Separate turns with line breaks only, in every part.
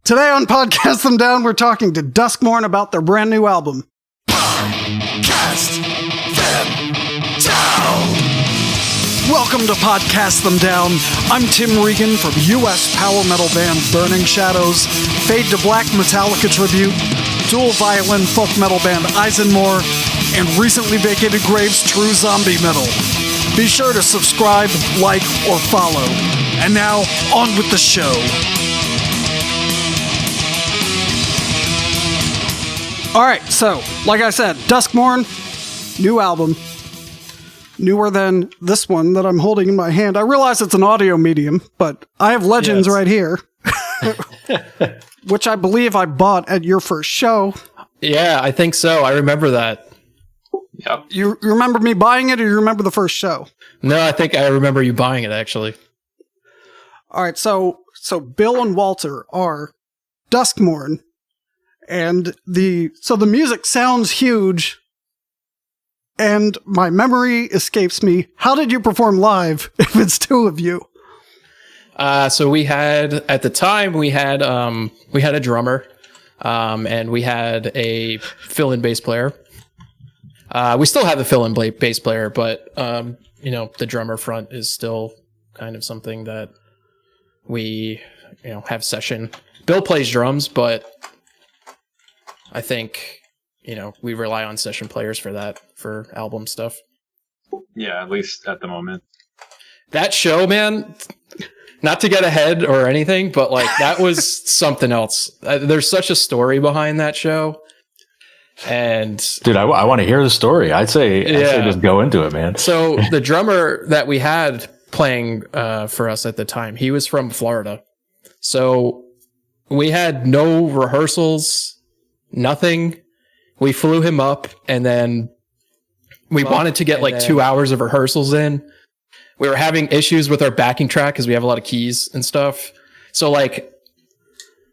Today on Podcast Them Down, we're talking to DUSKMOURN about their brand new album. Podcast Them Down! Welcome to Podcast Them Down. I'm Tim Regan from US power metal band Burning Shadows, Fade to Black Metallica tribute, Dual-Violin folk metal band ISENMOR, and recently vacated Graves true zombie metal. Be sure to subscribe, like, or follow. And now, on with the show. Alright, so, like I said, DUSKMOURN, new album. Newer than this one that I'm holding in my hand. I realize it's an audio medium, but I have Legends right here. Which I believe I bought at your first show.
Yeah, I think so. I remember that.
Yep. You remember me buying it, or you remember the first show? No,
I think I remember you buying it, actually.
Alright, so Bill and Walter are DUSKMOURN. And the music sounds huge, and my memory escapes me. How did you perform live if it's two of you?
So we had, at the time, we had a drummer, and we had a fill-in bass player. We still have the fill-in bass player, but, the drummer front is still kind of something that we, have session. Bill plays drums, but I think, we rely on session players for that, for album stuff.
Yeah, at least at the moment.
That show, man, not to get ahead or anything, but that was something else. There's such a story behind that show. And
dude, I want to hear the story. I'd say just go into it, man.
So the drummer that we had playing for us at the time, he was from Florida. So we had no rehearsals. Nothing. We flew him up, and then we wanted to get 2 hours of rehearsals in. We were having issues with our backing track because we have a lot of keys and stuff. So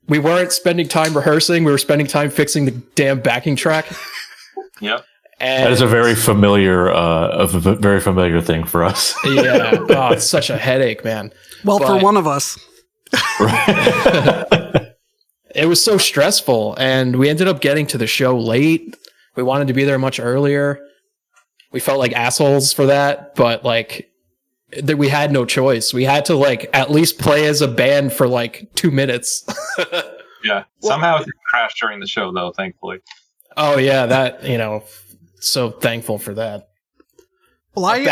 we weren't spending time rehearsing. We were spending time fixing the damn backing track.
Yep.
And that is a very familiar thing for us.
Yeah. Oh, it's such a headache, man.
Well, for one of us.
Right.
It was so stressful, and we ended up getting to the show late. We wanted to be there much earlier. We felt like assholes for that, but we had no choice. We had to at least play as a band for 2 minutes.
Yeah. Somehow it crashed during the show, though, thankfully.
Oh yeah, that, so thankful for that.
Well,
a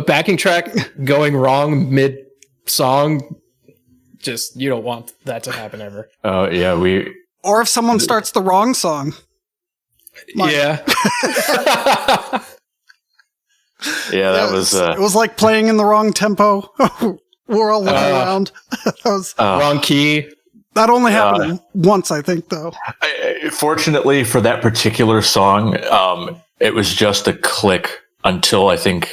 backing track going wrong mid song. Just, you don't want that to happen ever.
Oh, yeah,
Or if someone starts the wrong song.
Yeah.
Yeah, that was...
It was like playing in the wrong tempo. We're all looking around. That was
wrong key.
That only happened once, I think, though.
Fortunately, for that particular song, it was just a click until, I think...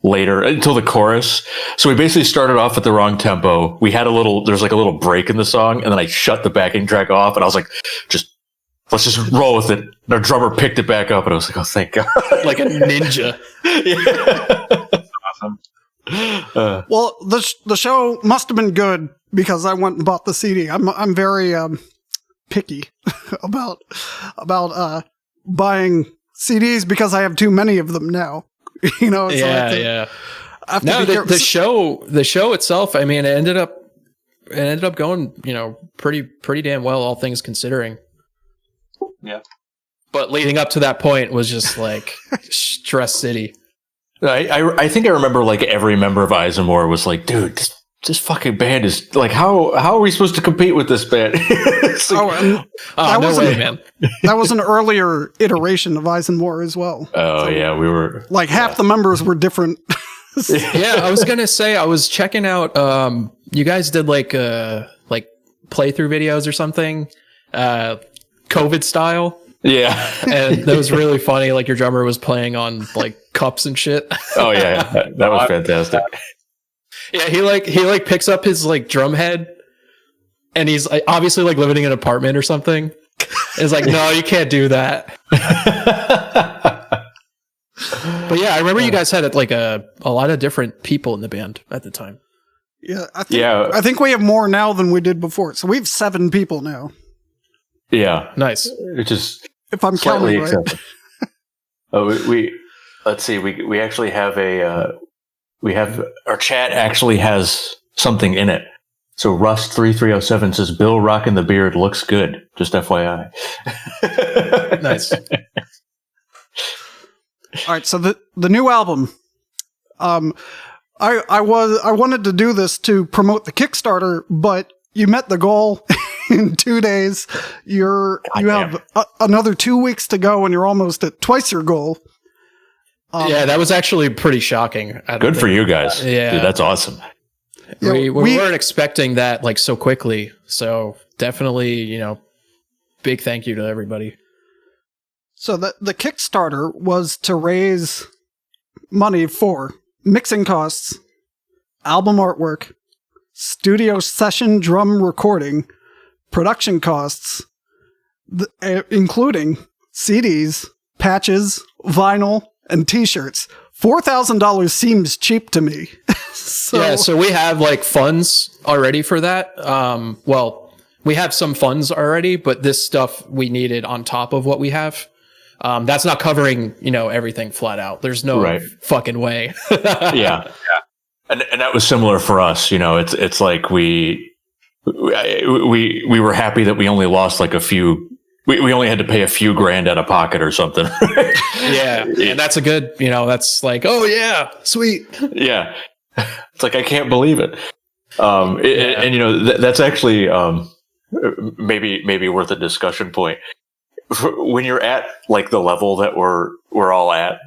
later until the chorus. So we basically started off at the wrong tempo. We had there's a little break in the song, and then I shut the backing track off, and I was like, let's just roll with it. And our drummer picked it back up, and I was like, oh, thank God.
Like a ninja.
Yeah. Awesome.
Well, the show must have been good because I went and bought the CD. I'm very picky about buying CDs because I have too many of them now. It's
yeah. No, the show itself, I mean, it ended up going, pretty damn well, all things considering.
Yeah.
But leading up to that point was just stress city.
I think I remember every member of ISENMOR was like, dude, this fucking band is how are we supposed to compete with this band?
No way, man.
That was an earlier iteration of ISENMOR as well.
Oh, so, yeah, we were
half the members were different.
Yeah, I was gonna say, I was checking out. You guys did playthrough videos or something, COVID style.
Yeah,
and that was really funny. Your drummer was playing on cups and shit.
Oh yeah, that was fantastic.
Yeah, he picks up his drum head, and he's obviously living in an apartment or something. It's no, you can't do that. But yeah, I remember you guys had a lot of different people in the band at the time.
Yeah, I think we have more now than we did before. So we have 7 people now.
Yeah.
Nice.
Which is
if I'm counting right.
Let's see. We actually have our chat actually has something in it. So Rust3307 says Bill rocking the beard looks good. Just FYI.
Nice.
All right, so the new album. I wanted to do this to promote the Kickstarter, but you met the goal in 2 days. You have another 2 weeks to go, and you're almost at twice your goal.
Yeah, that was actually pretty shocking.
Good for you guys.
Yeah,
dude, that's awesome.
Yeah, we weren't expecting that like so quickly. So definitely, big thank you to everybody.
So the Kickstarter was to raise money for mixing costs, album artwork, studio session drum recording, production costs, including CDs, patches, vinyl, and t-shirts. $4,000 seems cheap to me.
So we have like funds already for that. Well, we have some funds already, but this stuff we needed on top of what we have. That's not covering, everything flat out. There's no fucking way.
Yeah. And that was similar for us. It's like we were happy that we only lost like a few. We only had to pay a few grand out of pocket or something.
Yeah. And that's a good, that's like, oh yeah, sweet.
Yeah. It's like, I can't believe it. And that's actually, maybe worth a discussion point. When you're at like the level that we're all at,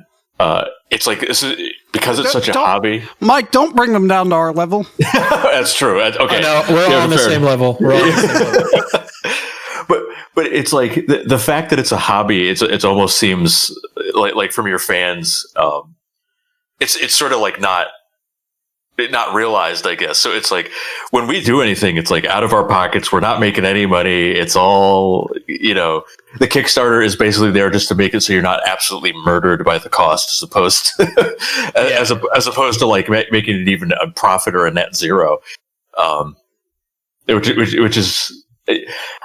it's like this is because it's such a hobby.
Mike, don't bring them down to our level.
That's true. Okay,
we're all on the same level. We're all on the same level.
But it's like the fact that it's a hobby. It almost seems like from your fans, it's sort of like not realized, I guess. So it's like when we do anything, it's like out of our pockets. We're not making any money. It's all, the Kickstarter is basically there just to make it so you're not absolutely murdered by the cost, as opposed to, as opposed to like making it even a profit or a net zero. Which is,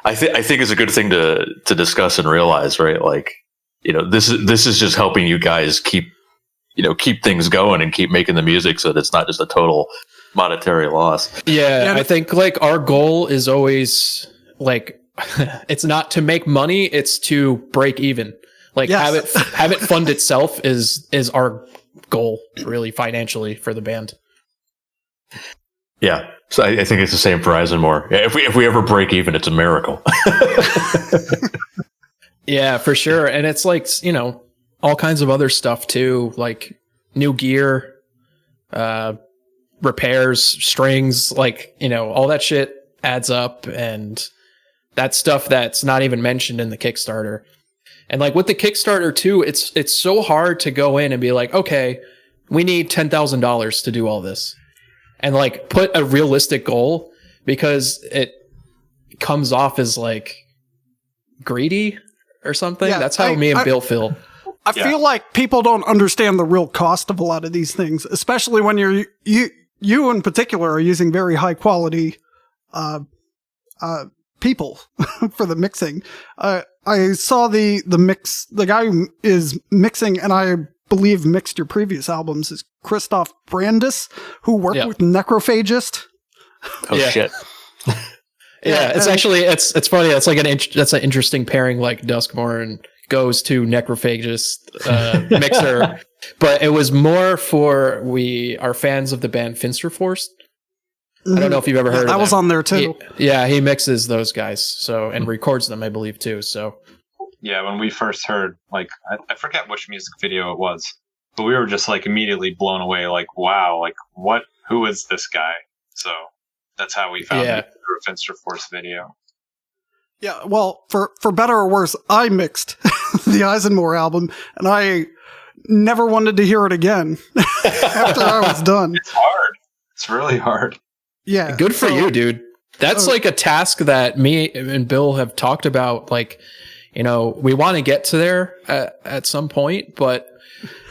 I think is a good thing to discuss and realize, right? Like, this is just helping you guys keep things going and keep making the music so that it's not just a total monetary loss.
Yeah, I think like our goal is always like, it's not to make money, it's to break even. Like have it fund itself is our goal, really, financially, for the band.
Yeah. So I think it's the same for ISENMOR. If we ever break even, it's a miracle.
Yeah, for sure. And it's like, all kinds of other stuff too, like new gear, repairs, strings, like, all that shit adds up, and that's stuff that's not even mentioned in the Kickstarter. And like with the Kickstarter too, it's so hard to go in and be like, okay, we need $10,000 to do all this, and like put a realistic goal, because it comes off as like greedy or something. Yeah, that's how me and Bill feel.
I feel like people don't understand the real cost of a lot of these things, especially when you in particular are using very high quality people for the mixing. I saw the guy who is mixing, and I believe mixed your previous albums, is Christoph Brandis, who worked with Necrophagist.
Oh shit.
Yeah, it's actually it's funny. It's like that's an interesting pairing. Like DUSKMOURN goes to Necrophagist mixer, but it was more for our fans of the band Finsterforce. I don't know if you've ever heard of them.
I was on there too.
He mixes those guys, and records them, I believe, too. So
yeah, when we first heard, like, I forget which music video it was, but we were just like immediately blown away. Like, wow, like who is this guy? So that's how we found it through a Finsterforce video.
Yeah, well, for better or worse, I mixed the ISENMOR album, and I never wanted to hear it again after I was done.
It's hard. It's really hard.
Yeah.
Good for you, dude. That's like a task that me and Bill have talked about. Like, we want to get to there at some point, but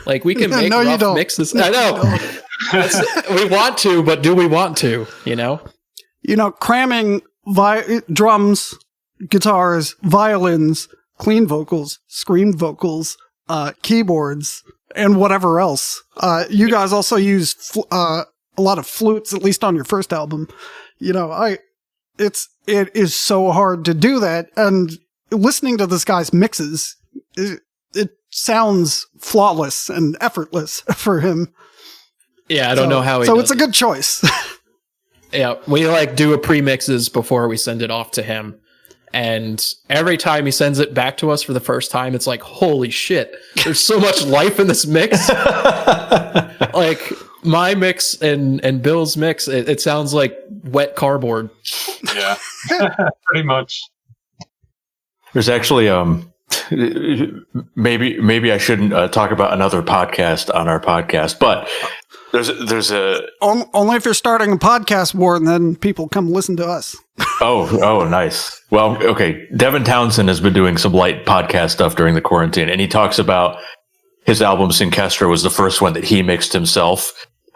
like we can make rough mixes. I know. We want to, but do we want to? You know,
cramming drums, guitars, violins, clean vocals, screamed vocals, keyboards, and whatever else. You guys also use a lot of flutes, at least on your first album. You know, it is so hard to do that, and listening to this guy's mixes, it sounds flawless and effortless for him.
Yeah, I don't know how he
So
does
it's a good choice.
Yeah, we do a pre-mixes before we send it off to him. And every time he sends it back to us for the first time, it's like, holy shit, there's so much life in this mix. Like, my mix and Bill's mix, it sounds like wet cardboard.
Yeah, pretty much.
There's actually, maybe I shouldn't talk about another podcast on our podcast, but there's a...
Only if you're starting a podcast war, and then people come listen to us.
Oh, nice. Well, okay. Devin Townsend has been doing some light podcast stuff during the quarantine, and he talks about his album Synkestra was the first one that he mixed himself,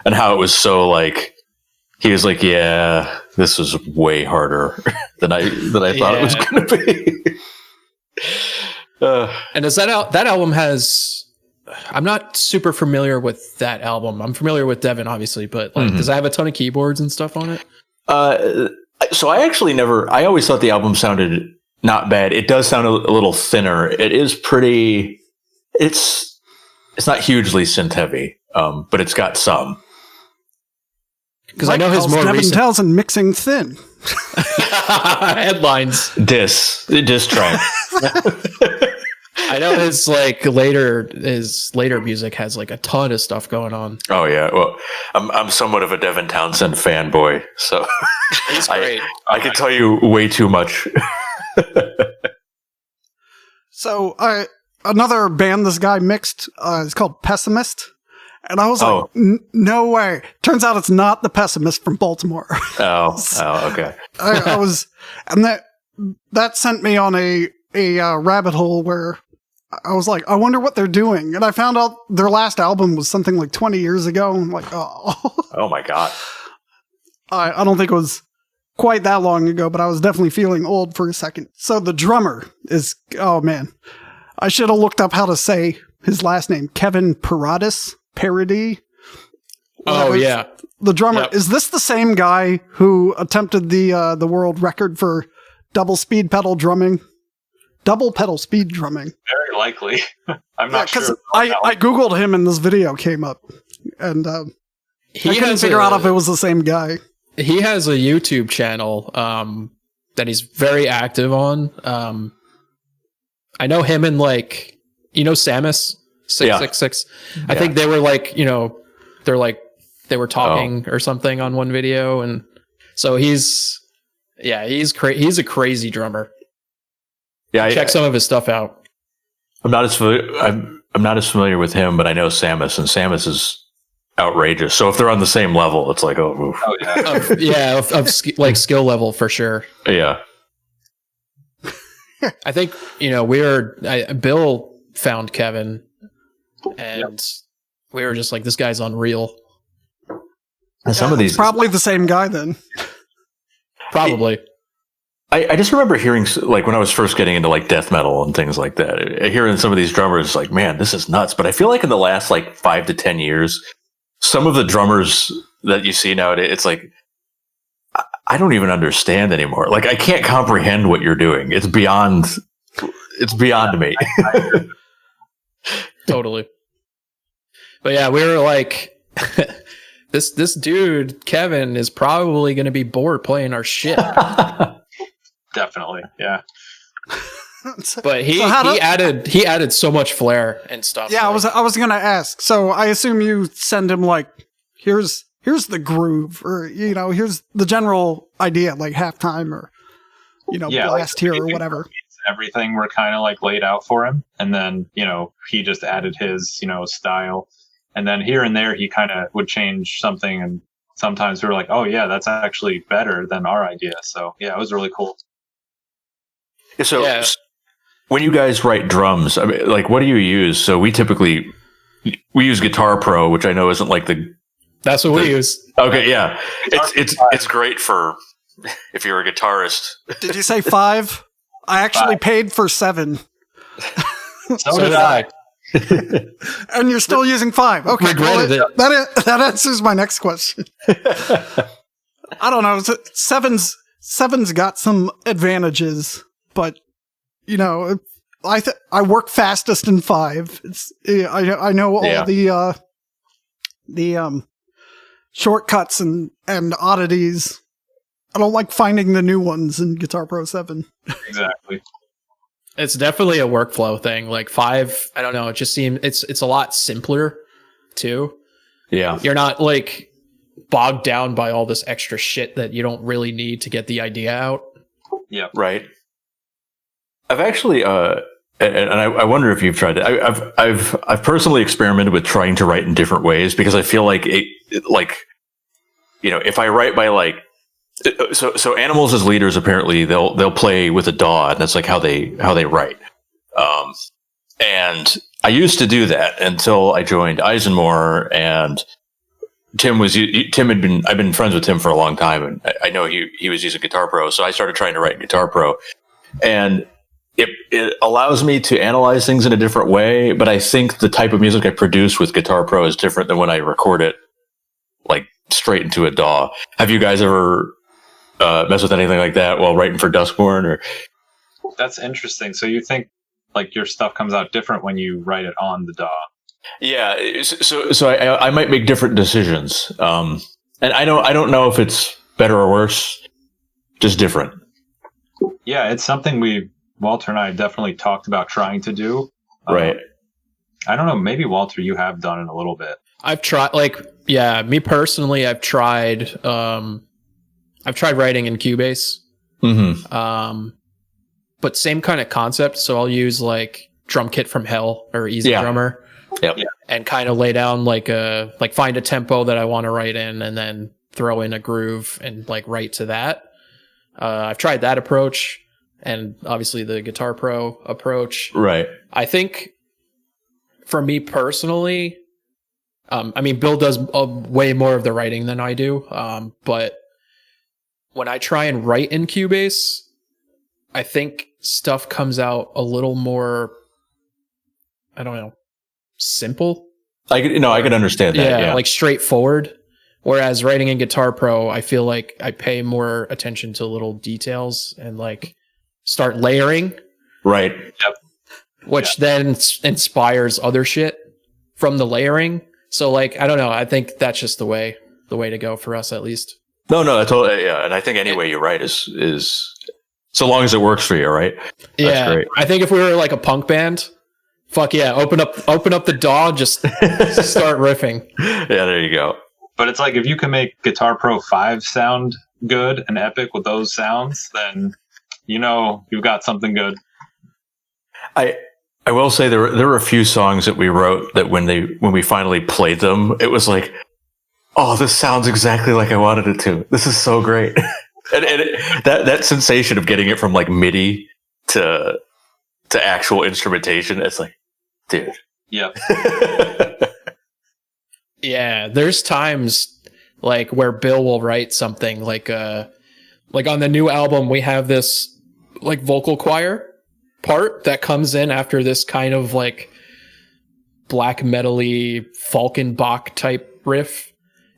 and how it was so like, he was like, yeah, this was way harder than I thought it was going to be.
And is that album has... I'm not super familiar with that album. I'm familiar with Devin, obviously, but like, does it have a ton of keyboards and stuff on it?
So I always thought the album sounded not bad. It does sound a little thinner. It is pretty, it's not hugely synth heavy, but it's got some.
Because I know his more
Devin
recent...
Townsend mixing thin.
Headlines.
Diss track.
I know his later music has like a ton of stuff going on.
Oh yeah, well, I'm somewhat of a Devin Townsend fanboy, so
He's great.
I can tell you way too much.
So another band this guy mixed is called Pessimist, and I was like, no way. Turns out it's not the Pessimist from Baltimore.
Okay.
I was, and that sent me on a rabbit hole where I was like, I wonder what they're doing. And I found out their last album was something like 20 years ago. I'm like,
oh my God.
I don't think it was quite that long ago, but I was definitely feeling old for a second. So the drummer is, oh man, I should have looked up how to say his last name. Kevin Paradis.
Oh yeah.
The drummer.
Yep.
Is this the same guy who attempted the world record for double pedal speed drumming?
Very likely. I'm not sure.
Because I Googled him and this video came up. And I couldn't figure out if it was the same guy.
He has a YouTube channel that he's very active on. I know him and like, Samus 666. I think they were like, they were talking or something on one video, and so he's a crazy drummer.
Yeah,
check some of his stuff out.
I'm not as familiar with him, but I know Samus, and Samus is outrageous. So if they're on the same level, it's like, oof.
Oh yeah,
like skill level for sure.
Yeah.
I think Bill found Kevin, and we were just like, this guy's unreal.
And some of these
probably the same guy then.
Probably.
I just remember hearing, like, when I was first getting into like death metal and things like that, hearing some of these drummers like, man, this is nuts. But I feel like in the last like 5 to 10 years, some of the drummers that you see nowadays, it's like, I don't even understand anymore. Like, I can't comprehend what you're doing. It's beyond me.
Totally. But yeah, we were like, this dude, Kevin, is probably going to be bored playing our shit.
Definitely, yeah.
But he added so much flair and stuff.
Yeah, like, I was gonna ask. So I assume you send him like, here's the groove, or here's the general idea, like halftime, or blast here or whatever.
Everything were kind of like laid out for him, and then he just added his style, and then here and there he kind of would change something, and sometimes we were like, oh yeah, that's actually better than our idea. So yeah, it was really cool.
So when you guys write drums, I mean, like, what do you use? So we use Guitar Pro, which I know isn't like the
That's what we use.
Okay, yeah. It's great for if you're a guitarist.
Did you say 5? I actually paid for 7.
So did I.
And you're still using 5. Okay,
Regretted it.
That answers my next question. I don't know. Seven's got some advantages, but you know, I work fastest in 5. I know all the shortcuts and oddities. I don't like finding the new ones in Guitar Pro 7.
Exactly.
It's definitely a workflow thing. Like 5, I don't know. It just seems it's a lot simpler too.
Yeah,
you're not like bogged down by all this extra shit that you don't really need to get the idea out.
Yeah,
right. I've actually, and I wonder if you've tried it. I've personally experimented with trying to write in different ways because I feel like if I write by like. So animals as leaders, apparently they'll play with a DAW, and that's like how they write. And I used to do that until I joined ISENMOR, and I've been friends with Tim for a long time, and I know he was using Guitar Pro, so I started trying to write in Guitar Pro, and it allows me to analyze things in a different way. But I think the type of music I produce with Guitar Pro is different than when I record it like straight into a DAW. Have you guys ever mess with anything like that while writing for DUSKMOURN? Or
that's interesting. So you think like your stuff comes out different when you write it on the DAW?
Yeah. So I might make different decisions, and I don't know if it's better or worse, just different.
Yeah, it's something Walter and I definitely talked about trying to do.
Right.
I don't know. Maybe Walter, you have done it a little bit.
I've tried, me personally, I've tried writing in Cubase.
Mm-hmm.
But same kind of concept. So I'll use like Drum Kit from Hell or Easy Drummer.
Yep.
And kind of lay down find a tempo that I want to write in and then throw in a groove and like write to that. I've tried that approach and obviously the Guitar Pro approach.
Right.
I think for me personally, Bill does way more of the writing than I do. But when I try and write in Cubase, I think stuff comes out a little more, I don't know, simple.
I could understand that. Yeah,
like straightforward. Whereas writing in Guitar Pro, I feel like I pay more attention to little details and like start layering.
Right.
Yep.
Which then inspires other shit from the layering. So like, I don't know. I think that's just the way to go for us, at least.
No, I totally, yeah. And I think any way you write is so long as it works for you, right?
That's great. I think if we were like a punk band, fuck yeah, open up the DAW, just start riffing.
Yeah, there you go.
But it's like if you can make Guitar Pro 5 sound good and epic with those sounds, then you've got something good.
I will say there were a few songs that we wrote that when we finally played them, it was like, oh, this sounds exactly like I wanted it to. This is so great. and that sensation of getting it from like MIDI to actual instrumentation, it's like, dude.
Yep.
Yeah, there's times like where Bill will write something like on the new album, we have this like vocal choir part that comes in after this kind of like black metal-y Falkenbach type riff.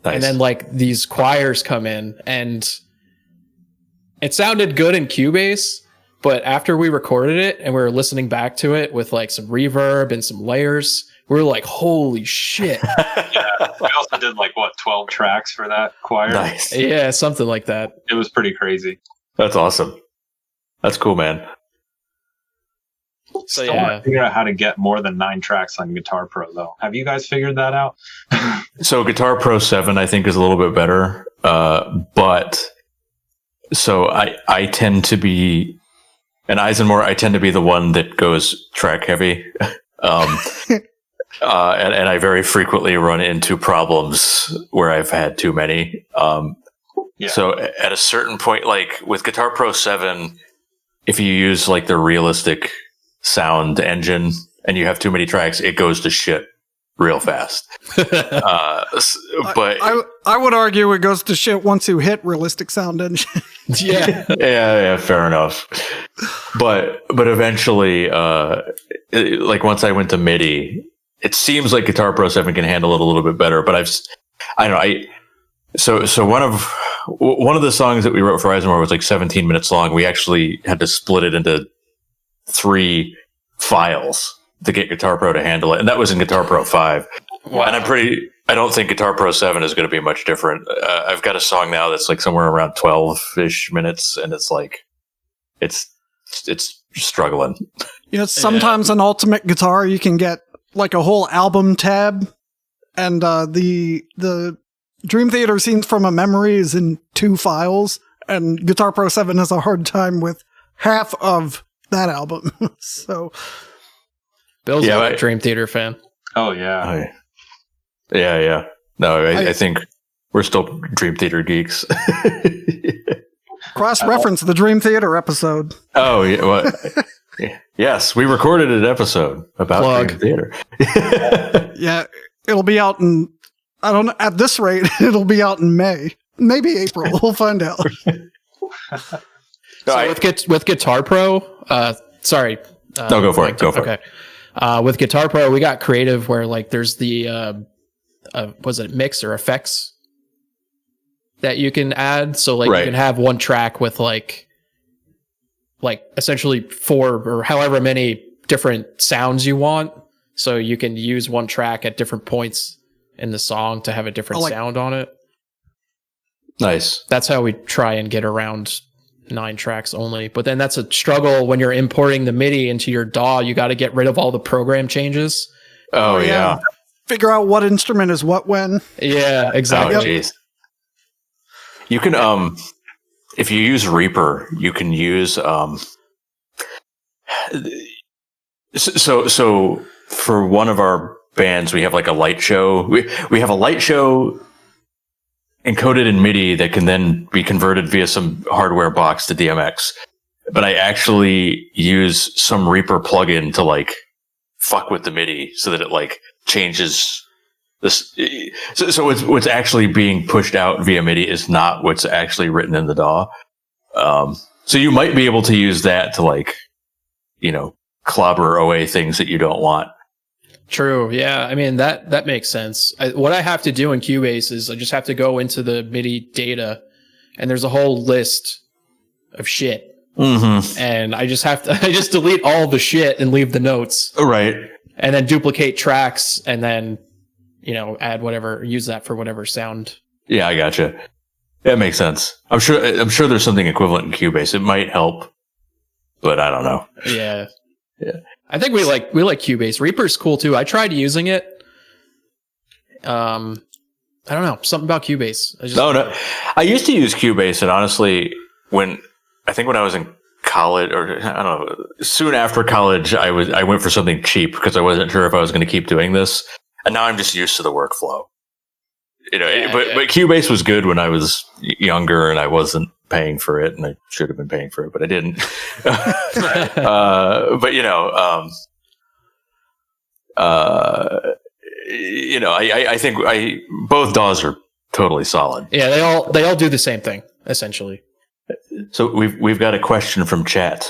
Nice. And then like these choirs come in and it sounded good in Cubase, but after we recorded it and we were listening back to it with like some reverb and some layers, we were like, holy shit.
Yeah, we also did 12 tracks for that choir.
Nice.
Yeah, something like that.
It was pretty crazy.
That's awesome. That's cool, man.
So
Still want to figure out how to get more than 9 tracks on Guitar Pro, though. Have you guys figured that out?
So Guitar Pro 7, I think, is a little bit better. But so I tend to be, and ISENMOR, I tend to be the one that goes track heavy. And I very frequently run into problems where I've had too many. So at a certain point, like with Guitar Pro 7, if you use like the realistic sound engine and you have too many tracks, it goes to shit real fast. But
I would argue it goes to shit once you hit realistic sound engine.
yeah, fair enough. But eventually, like once I went to MIDI, it seems like Guitar Pro 7 can handle it a little bit better. But I don't know. So one of the songs that we wrote for ISENMOR was like 17 minutes long. We actually had to split it into 3 files to get Guitar Pro to handle it, and that was in Guitar Pro 5. Wow. And I don't think Guitar Pro 7 is going to be much different. I've got a song now that's like somewhere around 12-ish minutes, and it's like it's struggling.
You know, sometimes on Ultimate Guitar you can get like a whole album tab, and the Dream Theater Scenes from a Memory is in 2 files, and Guitar Pro 7 has a hard time with half of that album. So
Bill's a Dream Theater fan.
Oh yeah.
Yeah. No, I think we're still Dream Theater geeks.
Cross-reference the Dream Theater episode.
Oh yeah. Well, yes, we recorded an episode about Dream Theater.
Yeah, it'll be out in, I don't know, at this rate, it'll be out in May. Maybe April. We'll find out.
With Guitar Pro, sorry.
No, go for it. Go for it.
With Guitar Pro, we got creative where like there's the was it mix or effects that you can add. So like you can have one track with like essentially 4 or however many different sounds you want. So you can use one track at different points in the song to have a different sound on it.
Nice.
That's how we try and get around 9 tracks only. But then that's a struggle when you're importing the MIDI into your DAW. You got to get rid of all the program changes.
Oh yeah.
Figure out what instrument is what when.
Yeah, exactly.
Oh jeez. You can if you use Reaper, you can use so for one of our bands we have like a light show. We have a light show encoded in MIDI that can then be converted via some hardware box to DMX. But I actually use some Reaper plugin to like fuck with the MIDI so that it like changes this. So what's actually being pushed out via MIDI is not what's actually written in the DAW. So you might be able to use that to like, clobber away things that you don't want.
True. Yeah. I mean, that makes sense. What I have to do in Cubase is I just have to go into the MIDI data and there's a whole list of shit.
Mm-hmm.
And I just delete all the shit and leave the notes.
Right.
And then duplicate tracks and then, add whatever, use that for whatever sound.
Yeah, I gotcha. That makes sense. I'm sure there's something equivalent in Cubase. It might help, but I don't know.
Yeah. I think we like Cubase. Reaper's cool too. I tried using it. I don't know, something about Cubase.
I used to use Cubase, and honestly, when I was in college, or I don't know, soon after college, I went for something cheap because I wasn't sure if I was going to keep doing this, and now I'm just used to the workflow. But Cubase was good when I was younger and I wasn't paying for it, and I should have been paying for it, but I didn't. I think both DAWs are totally solid.
Yeah, they all do the same thing essentially.
So we've got a question from chat.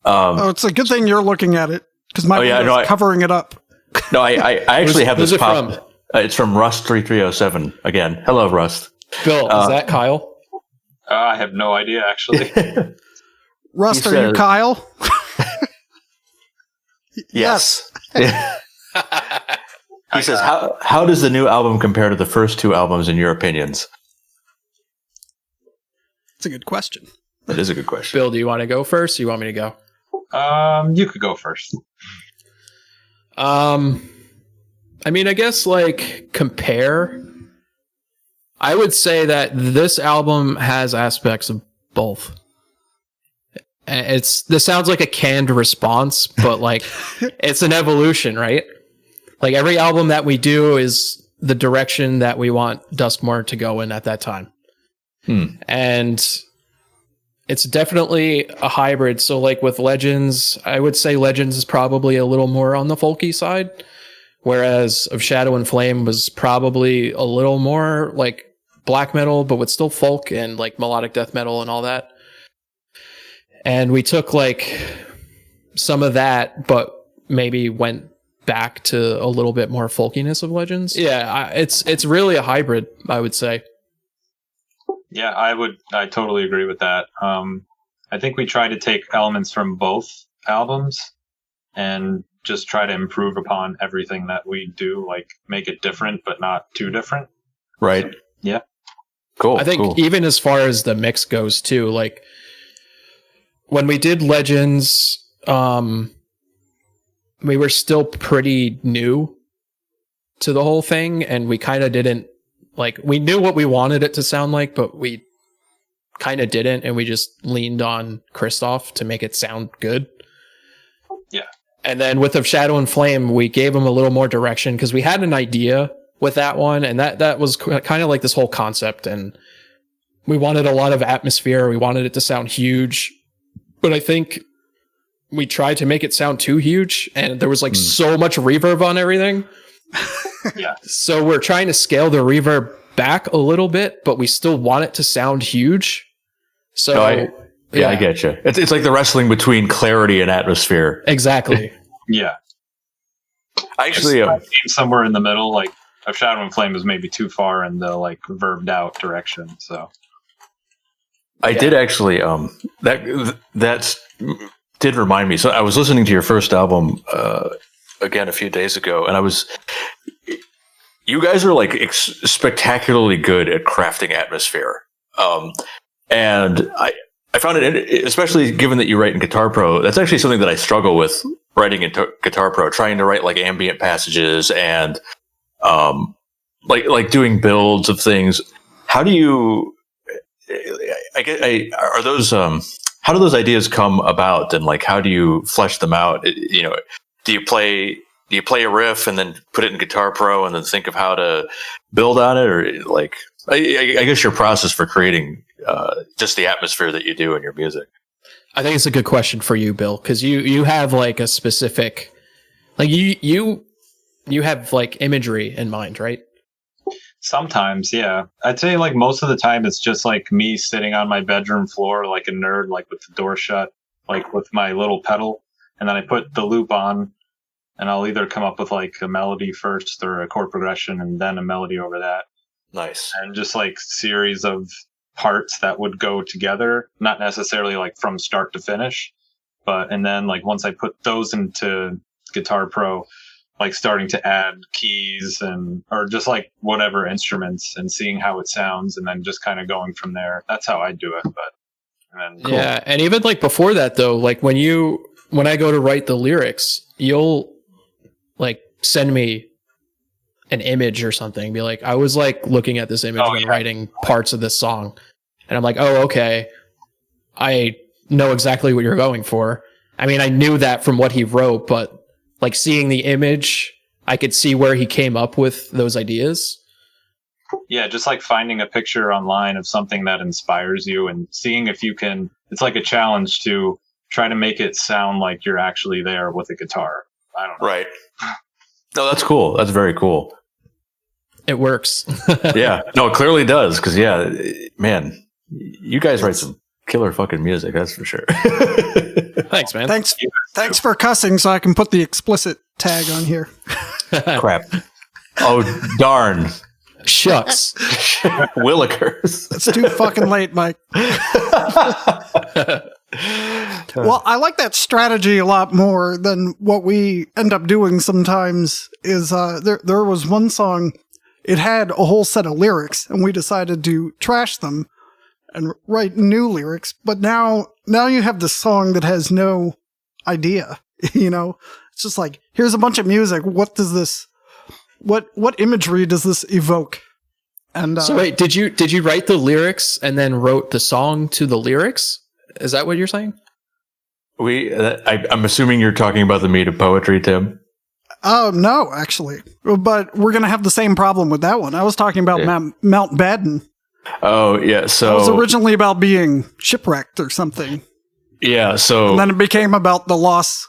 It's a good thing you're looking at it because my window's covering it up.
No, I actually have this
who's it
pop.
from?
It's from Rust3307 again. Hello, Rust.
Bill, is that Kyle?
I have no idea, actually.
Rust, are you Kyle?
Yes. He says, how does the new album compare to the first 2 albums in your opinions?
That's a good question.
That is a good question.
Bill, do you want to go first or you want me to go?
You could go first.
I mean, I guess compare. I would say that this album has aspects of both. This sounds like a canned response, but it's an evolution, right? Like every album that we do is the direction that we want DUSKMOURN to go in at that time. And it's definitely a hybrid. So with Legends, I would say Legends is probably a little more on the folky side, whereas Of Shadow and Flame was probably a little more like black metal, but with still folk and like melodic death metal and all that. And we took like some of that, but maybe went back to a little bit more folkiness of Legends. Yeah, it's really a hybrid, I would say.
Yeah, I totally agree with that. I think we try to take elements from both albums and just try to improve upon everything that we do, like make it different but not too different.
Right.
So, yeah.
Cool.
I think even as far as the mix goes too, like when we did Legends, we were still pretty new to the whole thing, and we kind of didn't like, we knew what we wanted it to sound like, but we kind of didn't, and we just leaned on Christoph to make it sound good.
Yeah.
And then with Of Shadow and Flame, we gave him a little more direction because we had an idea with that one, and that was kind of like this whole concept, and we wanted a lot of atmosphere. We wanted it to sound huge, but I think we tried to make it sound too huge, and there was like so much reverb on everything.
Yeah.
So we're trying to scale the reverb back a little bit, but we still want it to sound huge. So
I get you. It's like the wrestling between clarity and atmosphere.
Exactly.
Yeah.
I actually
somewhere in the middle, like Of Shadow and Flame is maybe too far in the like verbed out direction. So
I did actually that did remind me. So I was listening to your first album again a few days ago, and you guys are like spectacularly good at crafting atmosphere. And I found it, especially given that you write in Guitar Pro, that's actually something that I struggle with writing in Guitar Pro, trying to write like ambient passages and like doing builds of things. How do you? Are those? How do those ideas come about, and like how do you flesh them out? You know, do you play a riff and then put it in Guitar Pro and then think of how to build on it, or like I guess your process for creating just the atmosphere that you do in your music?
I think it's a good question for you, Bill, because you have like a specific, like you have like imagery in mind, right?
sometimes, yeah. I'd say like most of the time it's just like me sitting on my bedroom floor like a nerd, like with the door shut, like with my little pedal, and then I put the loop on, and I'll either come up with like a melody first or a chord progression and then a melody over that.
Nice.
And just like series of parts that would go together, not necessarily like from start to finish, and then like once I put those into Guitar Pro, like starting to add keys or just like whatever instruments and seeing how it sounds, and then just kind of going from there. That's how I do it. Cool.
Yeah. And even like before that though, like when I go to write the lyrics, you'll like send me an image or something, be like, I was like looking at this image when writing parts of this song, and I'm like, oh, okay, I know exactly what you're going for. I mean, I knew that from what he wrote, but like seeing the image, I could see where he came up with those ideas.
Yeah, just like finding a picture online of something that inspires you and seeing if you can, it's like a challenge to try to make it sound like you're actually there with a guitar. I don't know.
Right. No, that's cool. That's very cool.
It works.
Yeah. No, it clearly does. Because, yeah, man, you guys write some killer fucking music. That's for sure.
Thanks, man.
Thanks for cussing so I can put the explicit tag on here.
Crap. Oh, darn.
Shucks.
Willikers.
It's too fucking late, Mike. Well, I like that strategy a lot more than what we end up doing sometimes. Is there was one song, it had a whole set of lyrics, and we decided to trash them and write new lyrics. But now you have this song that has no idea. You know, it's just like, here's a bunch of music. What does this? What imagery does this evoke? And
so wait, did you write the lyrics and then wrote the song to the lyrics? Is that what you're saying?
I'm assuming you're talking about the meat of poetry, Tim.
Oh, no, actually. But we're going to have the same problem with that one. I was talking about Mountbatten.
Oh, yeah. So
it was originally about being shipwrecked or something.
Yeah, so...
And then it became about the loss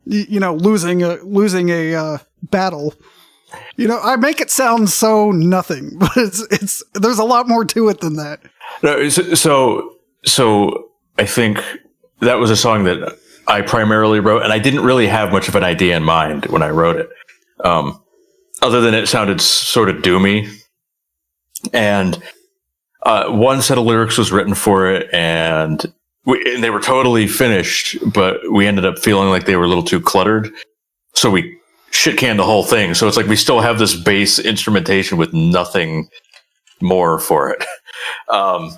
losing a battle. I make it sound so nothing, but it's there's a lot more to it than that.
No, so I think that was a song that I primarily wrote, and I didn't really have much of an idea in mind when I wrote it, other than it sounded sort of doomy. And one set of lyrics was written for it, and they were totally finished, but we ended up feeling like they were a little too cluttered, so we shit canned the whole thing. So it's like we still have this bass instrumentation with nothing more for it. One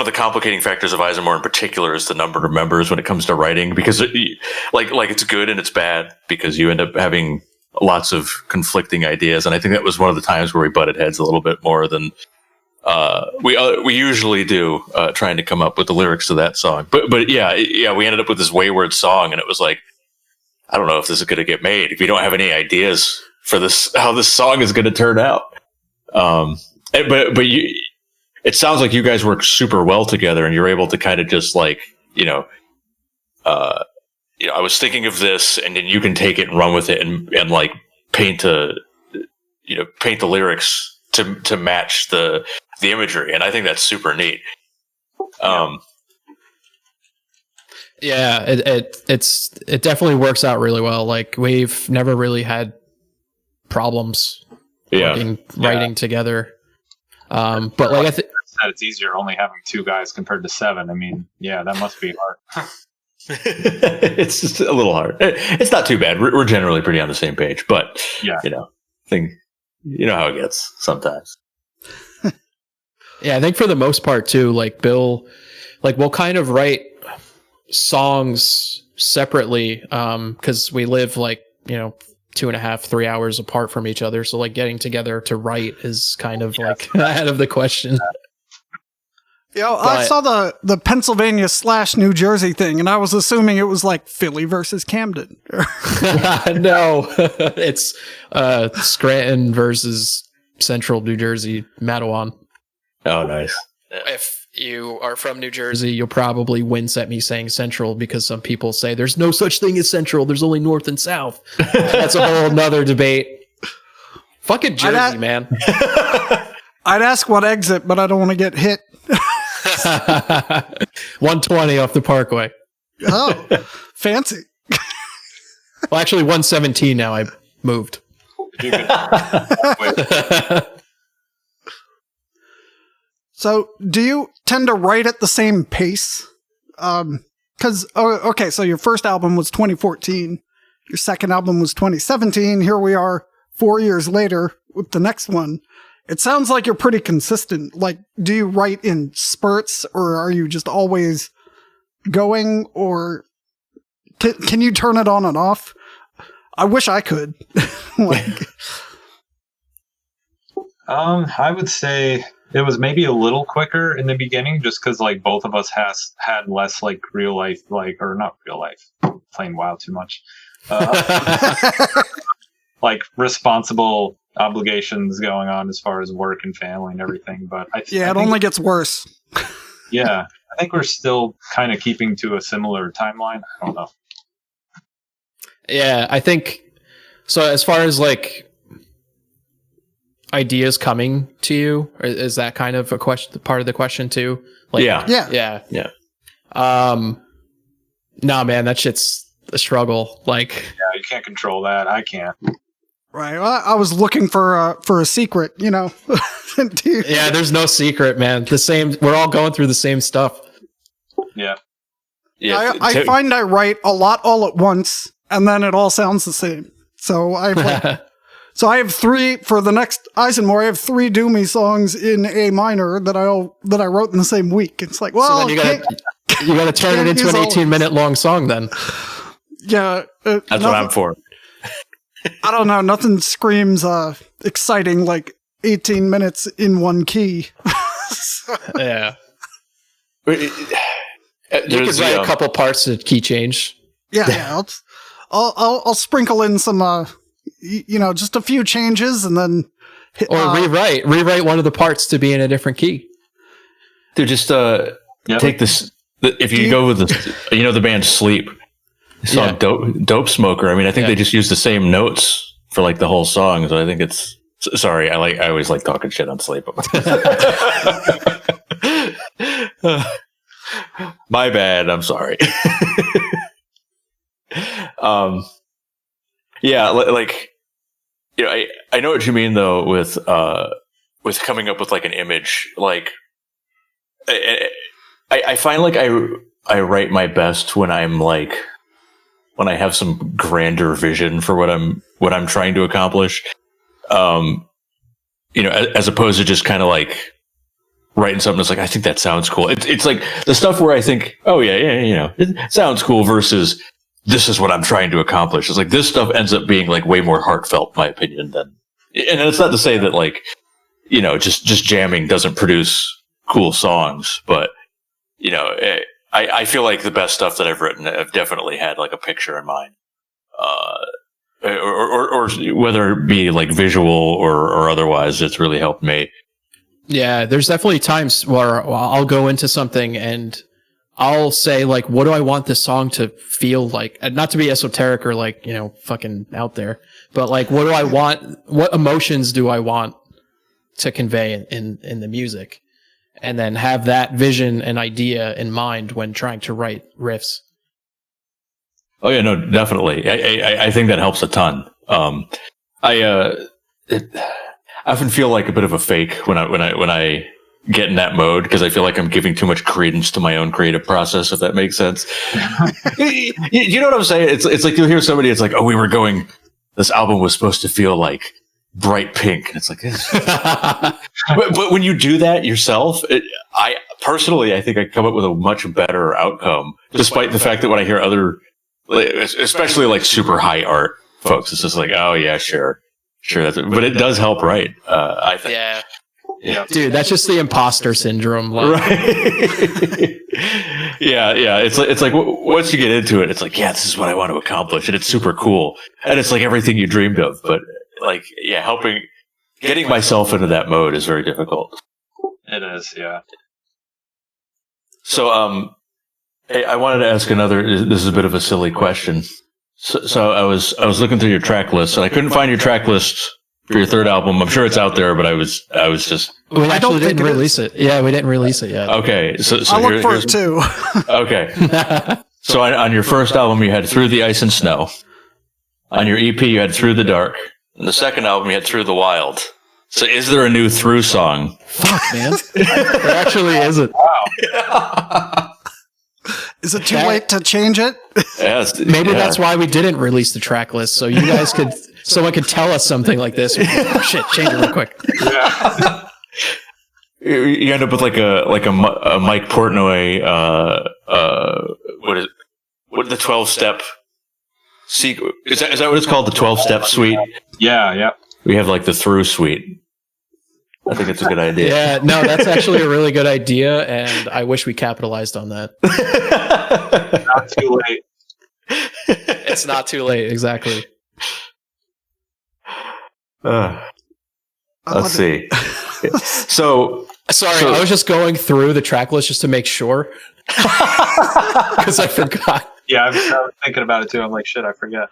of the complicating factors of ISENMOR in particular is the number of members when it comes to writing, because it's good and it's bad, because you end up having lots of conflicting ideas. And I think that was one of the times where we butted heads a little bit more than we usually do, trying to come up with the lyrics to that song. But yeah, we ended up with this wayward song, and it was like, I don't know if this is going to get made if we don't have any ideas for this, how this song is going to turn out. But it sounds like you guys work super well together, and you're able to kind of just like, I was thinking of this, and then you can take it and run with it and like paint the lyrics to match the imagery. And I think that's super neat.
Yeah, it definitely works out really well. Like, we've never really had problems writing together. But like I think
it's easier only having 2 guys compared to 7. I mean, yeah, that must be hard.
It's just a little hard. It's not too bad. We're generally pretty on the same page, but
yeah,
how it gets sometimes.
Yeah, I think for the most part too, like Bill, like we'll kind of write songs separately, because we live like 2.5, 3 hours apart from each other. So like getting together to write is kind of like ahead of the question.
I saw the Pennsylvania / New Jersey thing, and I was assuming it was like Philly versus Camden.
No, it's Scranton versus Central New Jersey, Matawan.
Oh, nice.
If you are from New Jersey, you'll probably wince at me saying Central, because some people say there's no such thing as Central. There's only North and South. That's a whole nother debate. Fucking Jersey, man.
I'd ask what exit, but I don't want to get hit.
120 off the Parkway.
Oh, fancy.
Well, actually 117 now. I moved.
So, do you tend to write at the same pace? Because, so your first album was 2014. Your second album was 2017. Here we are 4 years later with the next one. It sounds like you're pretty consistent. Like, do you write in spurts, or are you just always going, or can you turn it on and off? I wish I could.
I would say it was maybe a little quicker in the beginning, just because like both of us had less like real life, or not real life, playing WoW too much, like responsible obligations going on as far as work and family and everything. But
it only gets worse.
Yeah, I think we're still kind of keeping to a similar timeline. I don't know.
Yeah, I think so. As far as like ideas coming to you, is that kind of a question, part of the question too? Like, yeah. Nah, man, that shit's a struggle. Like,
yeah, you can't control that. I can't.
Right. Well, I was looking for a secret, Yeah,
there's no secret, man. We're all going through the same stuff.
Yeah.
Yeah. I find I write a lot all at once, and then it all sounds the same. So I have 3 for the next ISENMOR. I have 3 doomy songs in A minor that I wrote in the same week. It's like, well,
so then you got to turn it into an 18-minute long song then.
Yeah,
that's what I'm for.
I don't know. Nothing screams exciting like 18 minutes in one key.
Yeah. You could write a couple parts to key change.
Yeah. I'll sprinkle in some, just a few changes, and then rewrite
one of the parts to be in a different key.
Dude, just take this if you go with the band Sleep, the song Dope Smoker. I mean, I think they just use the same notes for like the whole song. So I think it's, sorry. I always like talking shit on Sleep. My bad. I'm sorry. Yeah, like, you know, I know what you mean though with coming up with like an image. Like, I find like I write my best when I'm like, when I have some grander vision for what I'm trying to accomplish. You know, as opposed to just kind of like writing something that's like, I think that sounds cool. It's like the stuff where I think, oh yeah, you know, it sounds cool versus this is what I'm trying to accomplish. It's like this stuff ends up being like way more heartfelt, in my opinion, and it's not to say that like, you know, just jamming doesn't produce cool songs, but you know, I feel like the best stuff that I've written, I've definitely had like a picture in mind, or whether it be like visual or otherwise, it's really helped me.
Yeah, there's definitely times where I'll go into something and I'll say like, what do I want this song to feel like? Not to be esoteric or like, you know, fucking out there, but like, what do I want? What emotions do I want to convey in the music? And then have that vision and idea in mind when trying to write riffs.
Oh yeah, no, definitely. I think that helps a ton. I often feel like a bit of a fake when I get in that mode, because I feel like I'm giving too much credence to my own creative process, if that makes sense. You know what I'm saying? It's like you'll hear somebody, it's like, oh, this album was supposed to feel like bright pink. And it's like, but when you do that yourself, I think I come up with a much better outcome, despite the fact that when I hear other, especially like super high art folks, it's just like, oh yeah, sure. But it does help, right? I think. Yeah.
Dude, that's just the imposter syndrome. Like.
Right. Yeah. It's like once you get into it, it's like, yeah, this is what I want to accomplish, and it's super cool, and it's like everything you dreamed of. But like, yeah, getting myself into that mode is very difficult.
It is, yeah.
So, hey, I wanted to ask another. This is a bit of a silly question. So I was looking through your track list, and I couldn't find your track list for your third album. I'm sure it's out there, but I was just.
We actually didn't release it. Yeah, we didn't release it yet.
Okay, so
I'll look for it too.
Okay. So on your first album, you had Through the Ice and Snow. On your EP, you had Through the Dark. On the second album, you had Through the Wild. So is there a new Through song?
Fuck, man. There actually isn't.
Wow.
Is it too late to change it?
Yes.
Maybe that's why we didn't release the track list, so you guys someone could tell us something like this. Oh shit, change it real quick.
Yeah.
You end up with like a Mike Portnoy, what the 12-step sequence? Is that what it's called? The 12-step suite?
Yeah.
We have like the Through suite. I think it's a good idea.
Yeah, no, that's actually a really good idea, and I wish we capitalized on that.
Not too late.
It's not too late, exactly.
Let's see. So,
sorry, I was just going through the track list just to make sure, because I forgot.
Yeah, I was thinking about it too. I'm like, shit, I forget.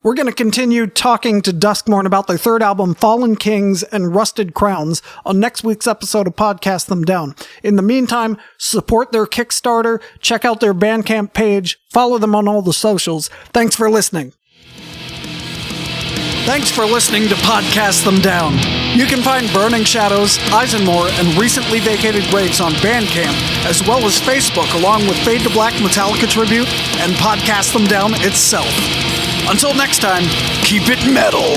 We're going to continue talking to DUSKMOURN about their third album, Fallen Kings and Rusted Crowns, on next week's episode of Podcast Them Down. In the meantime, support their Kickstarter, check out their Bandcamp page, follow them on all the socials. Thanks for listening. Thanks for listening to Podcast Them Down. You can find Burning Shadows, ISENMOR, and Recently Vacated Graves on Bandcamp, as well as Facebook, along with Fade to Black Metallica Tribute and Podcast Them Down itself. Until next time, keep it metal.